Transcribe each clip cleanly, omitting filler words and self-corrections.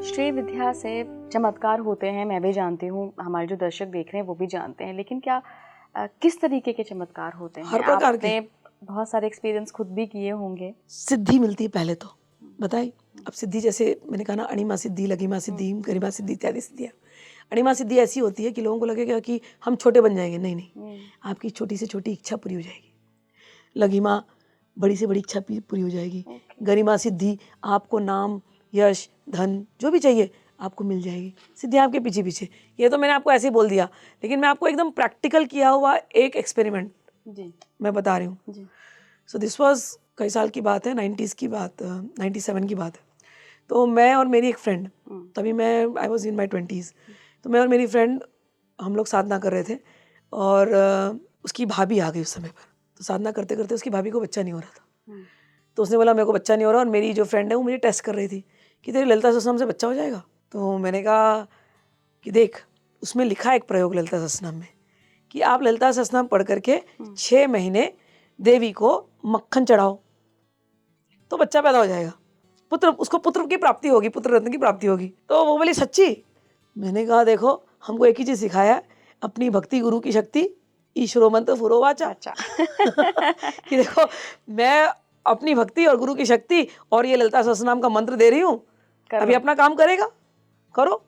श्री विद्या से चमत्कार होते हैं, मैं भी जानती हूँ, हमारे जो दर्शक देख रहे हैं वो भी जानते हैं, लेकिन क्या किस तरीके के चमत्कार होते हैं? हर प्रकार के। आपने बहुत सारे एक्सपीरियंस खुद भी किए होंगे। सिद्धि मिलती है पहले तो, बताइए। अब सिद्धि जैसे मैंने कहा ना, अणिमा सिद्धि, लघिमा सिद्धि, गरिमा सिद्धि इत्यादि सिद्धियाँ। अणिमा सिद्धि ऐसी होती है कि लोगों को लगेगा कि हम छोटे बन जाएंगे, नहीं नहीं, आपकी छोटी से छोटी इच्छा पूरी हो जाएगी। लघिमा, बड़ी से बड़ी इच्छा पूरी हो जाएगी। गरिमा सिद्धि, आपको नाम, यश, धन जो भी चाहिए आपको मिल जाएगी। सिद्धि आपके पीछे पीछे। ये तो मैंने आपको ऐसे ही बोल दिया, लेकिन मैं आपको एकदम प्रैक्टिकल किया हुआ एक एक्सपेरिमेंट मैं बता रही हूँ। सो दिस वाज कई साल की बात है, 90s की बात, 97 की बात है। तो मैं और मेरी एक फ्रेंड, तभी मैं I was in my 20s, तो मैं और मेरी फ्रेंड हम लोग साधना कर रहे थे और उसकी भाभी आ गई उस समय पर। तो साधना करते करते उसकी भाभी को बच्चा नहीं हो रहा था। तो उसने बोला मेरे को बच्चा नहीं हो रहा, और मेरी जो फ्रेंड है वो मुझे टेस्ट कर रही थी कि तेरी ललिता सहस्त्रनाम से बच्चा हो जाएगा। तो मैंने कहा कि देख, उसमें लिखा है एक प्रयोग ललिता सहस्त्रनाम में कि आप ललिता सहस्त्रनाम पढ़ करके 6 महीने देवी को मक्खन चढ़ाओ तो बच्चा पैदा हो जाएगा, पुत्र, उसको पुत्र की प्राप्ति होगी, पुत्र रत्न की प्राप्ति होगी। तो वो बोली सच्ची? मैंने कहा देखो, हमको एक ही चीज़ सिखाया है, अपनी भक्ति गुरु की शक्ति, ईश्वरो मंत्र फुरोवाचा। कि देखो, मैं अपनी भक्ति और गुरु की शक्ति और ये ललिता सहस्त्रनाम का मंत्र दे रही हूँ, अभी अपना काम करेगा, करो।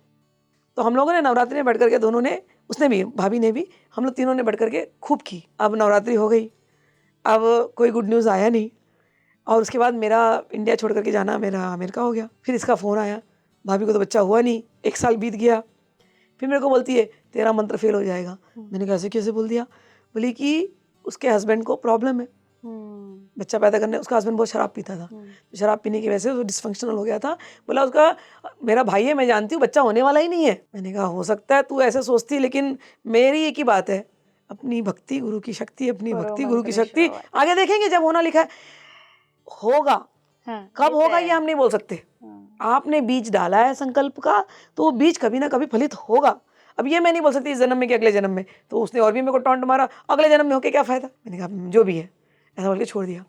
तो हम लोगों ने नवरात्रि में बैठ करके, दोनों ने, उसने भी, भाभी ने भी, हम लोग तीनों ने बैठ करके खूब की। अब नवरात्रि हो गई, अब कोई गुड न्यूज़ आया नहीं, और उसके बाद मेरा इंडिया छोड़ करके जाना मेरा अमेरिका हो गया। फिर इसका फ़ोन आया, भाभी को तो बच्चा हुआ नहीं, 1 साल बीत गया। फिर मेरे को बोलती है तेरा मंत्र फेल हो जाएगा। मैंने कहा ऐसे कैसे बोल दिया? बोली कि उसके हस्बैंड को प्रॉब्लम है बच्चा पैदा करने। उसका हस्बैंड बहुत शराब पीता था, तो शराब पीने की वजह से वो डिसफंक्शनल हो गया था। बोला उसका, मेरा भाई है, मैं जानती हूँ, बच्चा होने वाला ही नहीं है। मैंने कहा हो सकता है तू ऐसे सोचती, लेकिन मेरी एक ही बात है, अपनी भक्ति गुरु की शक्ति, अपनी भक्ति गुरु की शक्ति, आगे देखेंगे जब होना लिखा है होगा। कब होगा ये हम नहीं बोल सकते। आपने बीज डाला है संकल्प का, तो वो बीज कभी ना कभी फलित होगा। अब ये मैं नहीं बोल सकती इस जन्म में कि अगले जन्म में। तो उसने और भी मेरे को टॉन्ट मारा, अगले जन्म में होके क्या फायदा। मैंने कहा जो भी है, ऐसा बोल के छोड़ दिया।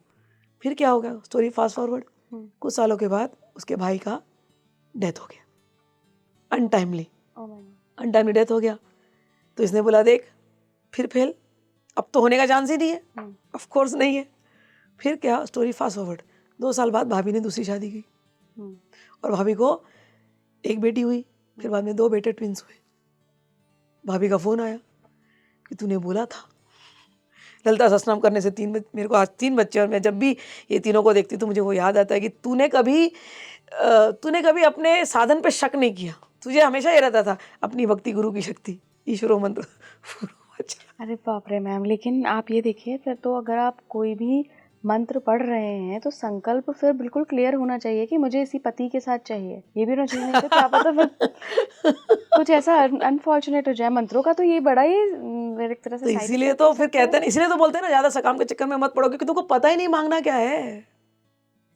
फिर क्या हो गया, स्टोरी फास्ट फॉरवर्ड, कुछ सालों के बाद उसके भाई का डेथ हो गया, अनटाइमली डेथ हो गया। तो इसने बोला देख, फिर फेल, अब तो होने का चांस ही नहीं है, ऑफ कोर्स नहीं है। फिर क्या, स्टोरी फास्ट फॉरवर्ड, 2 साल बाद भाभी ने दूसरी शादी की, और भाभी को एक बेटी हुई, फिर बाद में 2 बेटे ट्विंस हुए। भाभी का फ़ोन आया कि तूने बोला था ललिता सहस्त्रनाम करने से मेरे को आज 3 बच्चे, और मैं जब भी ये तीनों को देखती तो मुझे वो याद आता है कि तूने कभी अपने साधन पे शक नहीं किया। तुझे हमेशा ये रहता था अपनी भक्ति गुरु की शक्ति, ईश्वरो मंत्र। अरे बाप रे मैम, लेकिन आप ये देखिए, फिर तो अगर आप कोई भी मंत्र पढ़ रहे हैं तो संकल्प फिर बिल्कुल क्लियर होना चाहिए कि मुझे इसी पति के साथ चाहिए। ये भी होना चाहिए, तो क्या पता फिर कुछ ऐसा अनफॉर्चुनेट हो जाए मंत्रों का। तो ये बड़ा ही एक तरह से, तो इसीलिए तो फिर कहते हैं, इसलिए तो बोलते हैं ना, ज्यादा सकाम के चक्कर में मत पड़ो, क्योंकि तुमको पता ही नहीं मांगना क्या है।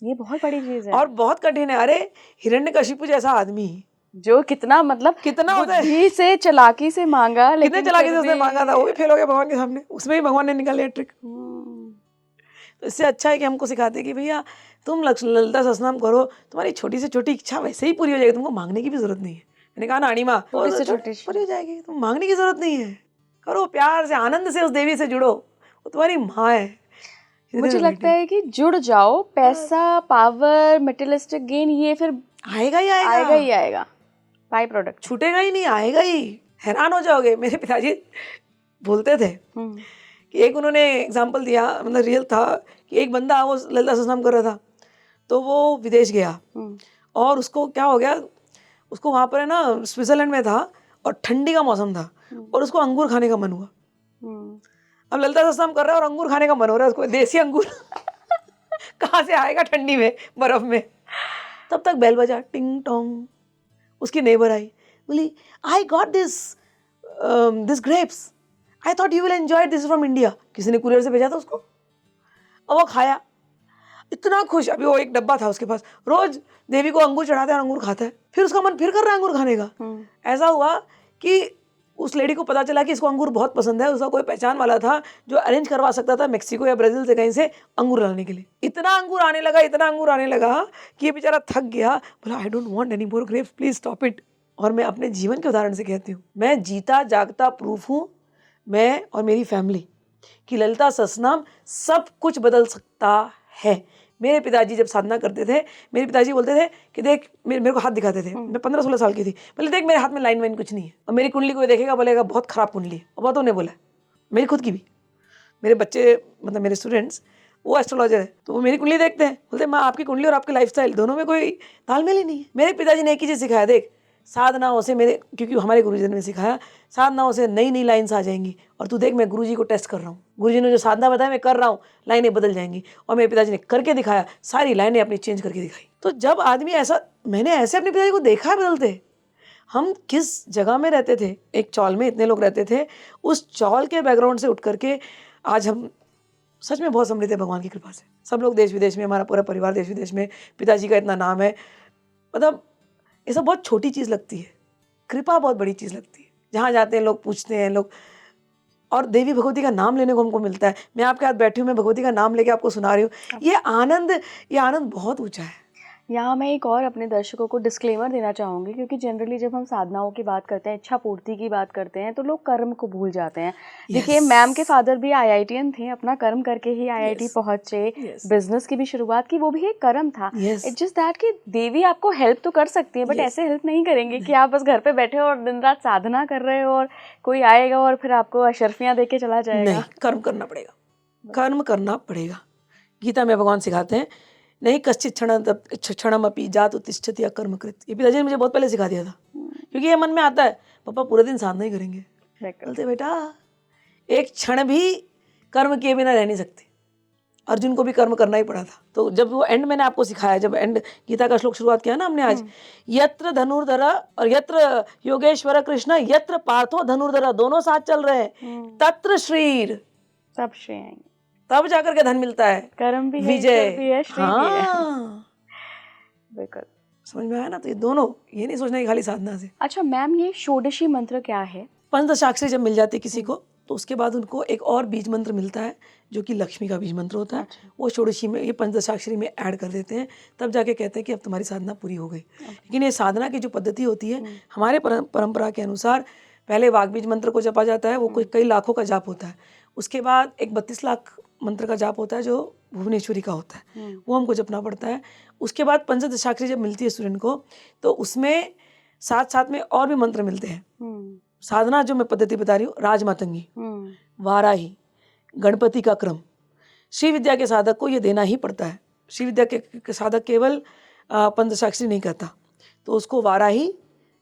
ये बहुत बड़ी चीज है और बहुत कठिन है। अरे हिरण्यकशिपु जैसा आदमी जो कितना, मतलब कितना बुद्धि से, चालाकी से मांगा, कितने चालाकी से उसने मांगा था, वो भी फेल हो गया भगवान के सामने। उसमें भी भगवान ने निकाली ट्रिक। तो इससे अच्छा है कि हमको सिखाते कि भैया तुम ललिता सहस्त्रनाम करो, तुम्हारी छोटी से छोटी इच्छा वैसे ही पूरी हो जाएगी, तुमको मांगने की भी जरूरत नहीं है। मैंने कहा ना अणिमा, छोटी से छोटी पूरी हो जाएगी, तुम मांगने की जरूरत नहीं है। करो प्यार से, आनंद से उस देवी से जुड़ो, वो तुम्हारी माँ है। मुझे लगता है कि जुड़ जाओ, पैसा, पावर, मटेरियलिस्टिक गेन, ये फिर आएगा ही आएगा, आएगा ही आएगा, बाय प्रोडक्ट छूटेगा ही नहीं, आएगा ही। हैरान हो जाओगे। मेरे पिताजी बोलते थे कि एक उन्होंने एग्जाम्पल दिया, मतलब रियल था, कि एक बंदा वो ललिता सहस्त्रनाम कर रहा था, तो वो विदेश गया, और उसको क्या हो गया, उसको वहाँ पर है ना, स्विट्जरलैंड में था, और ठंडी का मौसम था, और उसको अंगूर खाने का मन हुआ। अब ललिता सहस्त्रनाम कर रहा है और अंगूर खाने का मन हो रहा है उसको, देसी अंगूर कहाँ से आएगा ठंडी में, बर्फ में। तब तक बेल बजा, टिंग टोंग। उसकी नेबर आई, बोली I got this grapes, I thought you will enjoy this from India. किसी ने कुरियर से भेजा था उसको, और वो खाया, इतना खुश। अभी वो एक डब्बा था उसके पास, रोज देवी को अंगूर चढ़ाता है और अंगूर खाता है। फिर उसका मन फिर कर रहा है अंगूर खाने का। ऐसा हुआ कि उस लेडी को पता चला कि इसको अंगूर बहुत पसंद है, उसका कोई पहचान वाला था जो अरेंज करवा सकता था मेक्सिको या ब्राज़ील से कहीं से अंगूर लाने के लिए। इतना अंगूर आने लगा, इतना अंगूर आने लगा कि ये बेचारा थक गया, बोला I don't want any more grapes, please stop it. और मैं अपने जीवन के उदाहरण से कहती हूँ, मैं जीता जागता प्रूफ हूँ, मैं और मेरी फैमिली कि ललिता सस्नाम सब कुछ बदल सकता है। मेरे पिताजी जब साधना करते थे, मेरे पिताजी बोलते थे कि देख, मेरे को हाथ दिखाते थे, मैं 15-16 साल की थी, बोले देख मेरे हाथ में लाइन वाइन कुछ नहीं है, और मेरी कुंडली कोई देखेगा बोलेगा बहुत खराब कुंडली है। और बहुतों ने बोला, मेरी खुद की भी, मेरे बच्चे मतलब मेरे स्टूडेंट्स वो एस्ट्रोलॉजर है, तो वो मेरी कुंडली देखते हैं, बोलते हैं माँ आपकी कुंडली और आपकी लाइफस्टाइल दोनों में कोई तालमेल ही नहीं है। मेरे पिताजी ने एक ही चीज़ सिखाया, देख साधनाओं से, मेरे क्योंकि हमारे गुरुजी ने सिखाया साधनाओं से नई नई लाइन्स आ जाएंगी, और तू देख मैं गुरुजी को टेस्ट कर रहा हूँ, गुरुजी ने जो साधना बताया मैं कर रहा हूँ, लाइनें बदल जाएंगी। और मेरे पिताजी ने करके दिखाया, सारी लाइनें अपनी चेंज करके दिखाई। तो जब आदमी ऐसा, मैंने ऐसे अपने पिताजी को देखा है बदलते। हम किस जगह में रहते थे, एक चौल में इतने लोग रहते थे, उस चौल के बैकग्राउंड से उठ करके आज हम सच में बहुत समृद्ध है भगवान की कृपा से। सब लोग देश विदेश में, हमारा पूरा परिवार देश विदेश में, पिताजी का इतना नाम है, मतलब ये सब बहुत छोटी चीज़ लगती है, कृपा बहुत बड़ी चीज़ लगती है। जहाँ जाते हैं लोग पूछते हैं लोग, और देवी भगवती का नाम लेने को हमको मिलता है। मैं आपके साथ बैठी हूँ, मैं भगवती का नाम लेके आपको सुना रही हूँ, ये आनंद बहुत ऊंचा है। यहाँ मैं एक और अपने दर्शकों को डिस्क्लेमर देना चाहूँगी, क्योंकि जनरली जब हम साधनाओं की बात करते हैं, इच्छा पूर्ति की बात करते हैं, तो लोग कर्म को भूल जाते हैं। देखिए मैम के फादर भी IITian थे, अपना कर्म करके ही IIT पहुँचे, बिजनेस की भी शुरुआत की, वो भी एक कर्म था। इट्स जस्ट दैट कि देवी आपको हेल्प तो कर सकती है, बट ऐसे हेल्प नहीं करेंगे कि आप बस घर पे बैठे और दिन रात साधना कर रहे हो और कोई आएगा और फिर आपको अशर्फियाँ दे के चला जाएगा। नहीं, कर्म करना पड़ेगा, कर्म करना पड़ेगा। गीता में भगवान सिखाते हैं, नहीं कश्चित क्षणम अपि जातु तिष्ठति अकर्मकृत। ये पिताजी ने मुझे बहुत पहले सिखा दिया था, क्योंकि ये मन में आता है पापा पूरे दिन साधना ही करेंगे। बोलते बेटा एक क्षण भी कर्म किए बिना रह नहीं सकते। अर्जुन को भी कर्म करना ही पड़ा था। तो जब वो एंड मैंने आपको सिखाया, जब एंड गीता का श्लोक शुरुआत किया ना हमने आज, यत्र धनुर्धरा और यत्र योगेश्वर कृष्ण यत्र पार्थो धनुर्धरा, दोनों साथ चल रहे हैं, तत्र श्रीर, सब श्रेय आएंगे, तब जाकर के धन मिलता है, कर्म भी विजय है, भी है, श्री भी है। बिल्कुल समझ में आया ना। तो ये दोनों, ये नहीं सोचना कि खाली साधना से। अच्छा मैम, ये षोडशी मंत्र क्या है? पंचदशाक्षरी जब मिल जाती किसी को, तो उसके बाद उनको एक और बीज मंत्र मिलता है जो कि लक्ष्मी का बीज मंत्र होता है। अच्छा। वो षोडशी में, ये पंचदशाक्षरी में ऐड कर देते हैं, तब जाके कहते हैं कि अब तुम्हारी साधना पूरी हो गई। लेकिन ये साधना की जो पद्धति होती है हमारे परंपरा के अनुसार, पहले वाग बीज मंत्र को जपा जाता है, वो कोई कई लाखों का जाप होता है। उसके बाद एक 32 लाख मंत्र का जाप होता है जो भुवनेश्वरी का होता है, वो हमको जपना पड़ता है। उसके बाद पंचदशाक्षरी जब मिलती है स्टूडेंट को, तो उसमें साथ साथ में और भी मंत्र मिलते हैं। साधना जो मैं पद्धति बता रही हूँ, राजमातंगी, वाराही, गणपति का क्रम, श्री विद्या के साधक को ये देना ही पड़ता है। श्री विद्या के साधक केवल पंचदशाक्षरी नहीं करता, तो उसको वाराही,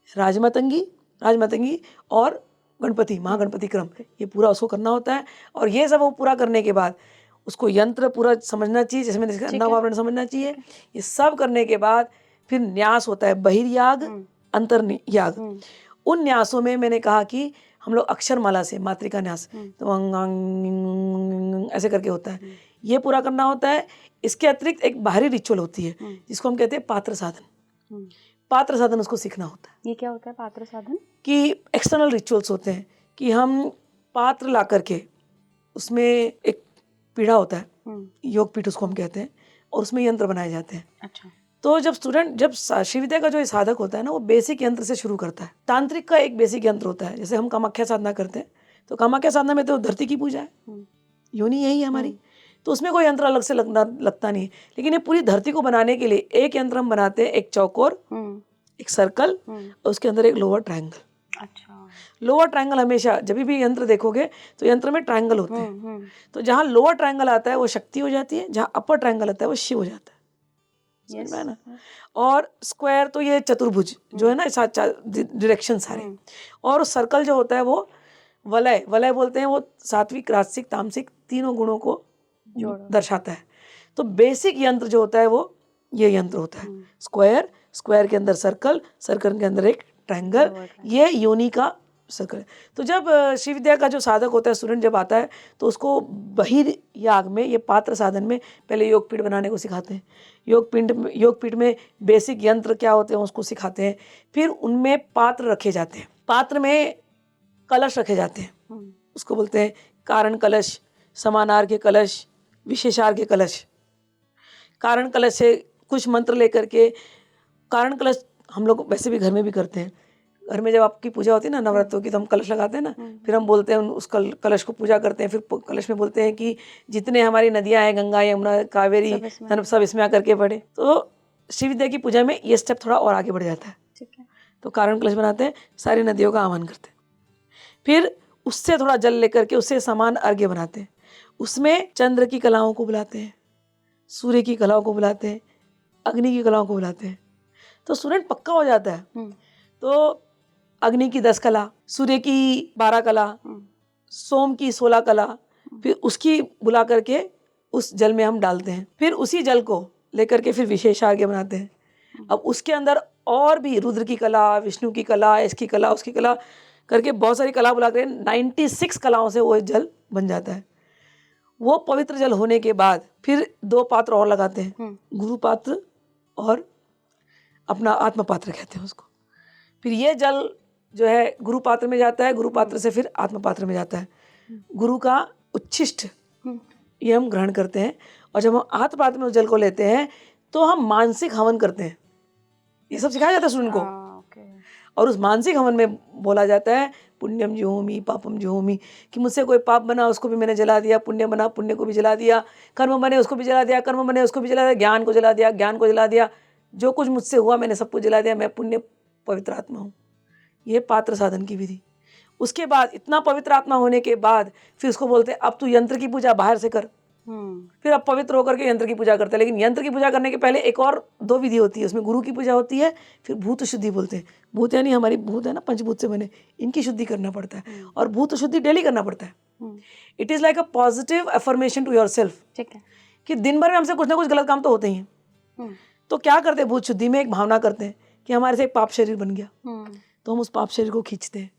राजमातंगी और गणपति, महागणपति क्रम, ये पूरा उसको करना होता है। और ये सब वो पूरा करने के बाद उसको यंत्र पूरा समझना चाहिए, जैसे मैंने नवावरण समझना चाहिए। ये सब करने के बाद फिर न्यास होता है, बहिर्याग, अंतर्याग। उन न्यासों में मैंने कहा कि हम लोग अक्षरमाला से मातृका न्यास, तो ऐसे करके होता है, ये पूरा करना होता है। इसके अतिरिक्त एक बाहरी रिचुअल होती है जिसको हम कहते हैं पात्र साधन। पात्र साधन उसको सीखना होता है। ये क्या होता है पात्र साधन? कि एक्सटर्नल रिचुअल्स होते हैं कि हम पात्र ला करके, उसमें एक पीढ़ा होता है, योग पीठ उसको हम कहते हैं, और उसमें यंत्र बनाए जाते हैं। अच्छा। तो जब स्टूडेंट, जब श्री विद्या का जो साधक होता है ना, वो बेसिक यंत्र से शुरू करता है। तांत्रिक का एक बेसिक यंत्र होता है, जैसे हम कामाख्या साधना करते हैं, तो कामाख्या साधना में तो धरती की पूजा है, योनि यही है हमारी, तो उसमें कोई यंत्र अलग से लगता नहीं है। लेकिन ये पूरी धरती को बनाने के लिए एक यंत्र हम बनाते हैं, एक चौकोर, एक सर्कल, और उसके अंदर एक लोअर ट्रायंगल। अच्छा। लोअर ट्रायंगल हमेशा, जब भी यंत्र देखोगे तो यंत्र में ट्रायंगल होते हैं, तो जहाँ लोअर ट्रायंगल आता है वो शक्ति हो जाती है, जहाँ अपर ट्रायंगल आता है वो शिव हो जाता है। समझ में ना। और स्क्वायर तो ये चतुर्भुज जो है ना, डायरेक्शन सारे, और सर्कल जो होता है वो वलय बोलते हैं, वो सात्विक, राजसिक, तामसिक तीनों गुणों को दर्शाता है। तो बेसिक यंत्र जो होता है वो ये यंत्र होता है, स्क्वायर के अंदर सर्कल के अंदर एक ट्रायंगल, ये योनि का सर्कल। तो जब श्री विद्या का जो साधक होता है, स्टूडेंट जब आता है, तो उसको बहिर्याग में, ये पात्र साधन में पहले योग पीठ बनाने को सिखाते हैं। योग पीठ में बेसिक यंत्र क्या होते हैं उसको सिखाते हैं। फिर उनमें पात्र रखे जाते हैं। पात्र में कलश रखे जाते हैं, उसको बोलते हैं कारण कलश, समानार के कलश, विशेषार के कलश। कारण कलश से कुछ मंत्र लेकर के, कारण कलश हम लोग वैसे भी घर में भी करते हैं। घर में जब आपकी पूजा होती है ना नवरात्रों की, तो हम कलश लगाते हैं ना, फिर हम बोलते हैं उस कलश को पूजा करते हैं। फिर कलश में बोलते हैं कि जितने हमारी नदियाँ हैं, गंगा, यमुना, कावेरी, सब इसमें आकर के पड़े। तो श्री विद्या की पूजा में ये स्टेप थोड़ा और आगे बढ़ जाता है। ठीक है। तो कारण कलश बनाते हैं, सारी नदियों का आह्वान करते हैं, फिर उससे थोड़ा जल लेकर के उससे समान अर्घ्य बनाते हैं। उसमें चंद्र की कलाओं को बुलाते हैं, सूर्य की कलाओं को बुलाते हैं, अग्नि की कलाओं को बुलाते हैं। तो स्टूडेंट पक्का हो जाता है। तो अग्नि की 10 कला, सूर्य की 12 कला, सोम की 16 कला, फिर उसकी बुला करके उस जल में हम डालते हैं। फिर उसी जल को लेकर के फिर विशेष अर्घ्य बनाते हैं। अब उसके अंदर और भी रुद्र की कला, विष्णु की कला, इसकी कला, उसकी कला करके बहुत सारी कला बुला कर 96 कलाओं से वो जल बन जाता है। वो पवित्र जल होने के बाद फिर 2 पात्र और लगाते हैं, गुरु पात्र और अपना आत्म पात्र कहते हैं उसको। फिर ये जल जो है गुरु पात्र में जाता है, गुरु पात्र से फिर आत्म पात्र में जाता है। गुरु का उच्छिष्ट ये हम ग्रहण करते हैं, और जब हम आत्म पात्र में उस जल को लेते हैं तो हम मानसिक हवन करते हैं। ये सब सिखाया जाता है स्टूडेंट को। और उस मानसिक हवन में बोला जाता है पुण्यम जुहोमि पापम जुहोमि, कि मुझसे कोई पाप बना उसको भी मैंने जला दिया, पुण्य बना पुण्य को भी जला दिया, कर्म बने उसको भी जला दिया, कर्म बने उसको भी जला दिया, ज्ञान को जला दिया, ज्ञान को जला दिया, जो कुछ मुझसे हुआ मैंने सब कुछ जला दिया, मैं पुण्य पवित्र आत्मा हूँ। ये पात्र साधन की विधि। उसके बाद इतना पवित्र आत्मा होने के बाद फिर उसको बोलते हैं अब तू यंत्र की पूजा बाहर से कर। फिर अब पवित्र होकर के यंत्र की पूजा करते हैं। लेकिन यंत्र की पूजा करने के पहले एक और 2 विधि होती है। उसमें गुरु की पूजा होती है, फिर भूत शुद्धि बोलते हैं। भूत यानी हमारी भूत है ना, पंचभूत से बने, इनकी शुद्धि करना पड़ता है, और भूत शुद्धि डेली करना पड़ता है। It is like a positive affirmation to yourself, ठीक है, कि दिन भर में हमसे कुछ ना कुछ गलत काम तो होते ही हैं। तो क्या करते हैं भूत शुद्धि में, एक भावना करते हैं कि हमारे से एक पाप शरीर बन गया, तो हम उस पाप शरीर को खींचते हैं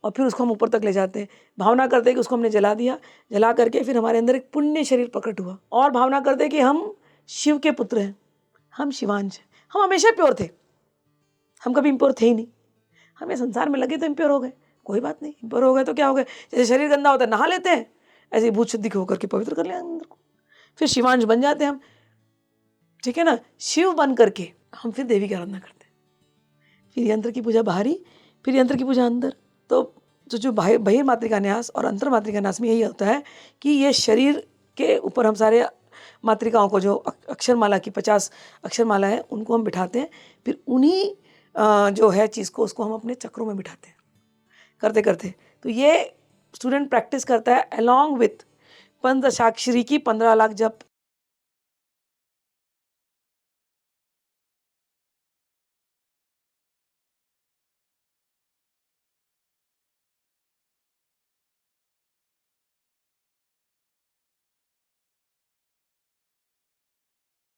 और फिर उसको हम ऊपर तक ले जाते हैं। भावना करते हैं कि उसको हमने जला दिया, जला करके फिर हमारे अंदर एक पुण्य शरीर प्रकट हुआ, और भावना करते हैं कि हम शिव के पुत्र हैं, हम शिवांश हैं। हम हमेशा प्योर थे, हम कभी इम्प्योर थे ही नहीं। हमें संसार में लगे तो इम्प्योर हो गए, कोई बात नहीं, इम्प्योर हो गए तो क्या हो गए। जैसे शरीर गंदा होता है नहा लेते हैं, ऐसे ही भूत शुद्धि होकर के पवित्र कर लिया अंदर को, फिर शिवांश बन जाते हैं हम, ठीक है ना। शिव बन करके हम फिर देवी की आराधना करते हैं। फिर यंत्र की पूजा बाहरी, फिर यंत्र की पूजा अंदर। तो जो बहिर्मातृका न्यास और अंतर मातृका न्यास में यही होता है कि ये शरीर के ऊपर हम सारे मातृकाओं को, जो अक्षरमाला की 50 अक्षरमाला है, उनको हम बिठाते हैं। फिर उन्हीं जो है चीज़ को, उसको हम अपने चक्रों में बिठाते हैं करते करते। तो ये स्टूडेंट प्रैक्टिस करता है अलॉन्ग विथ पंचदशाक्षरी की 15 लाख जप,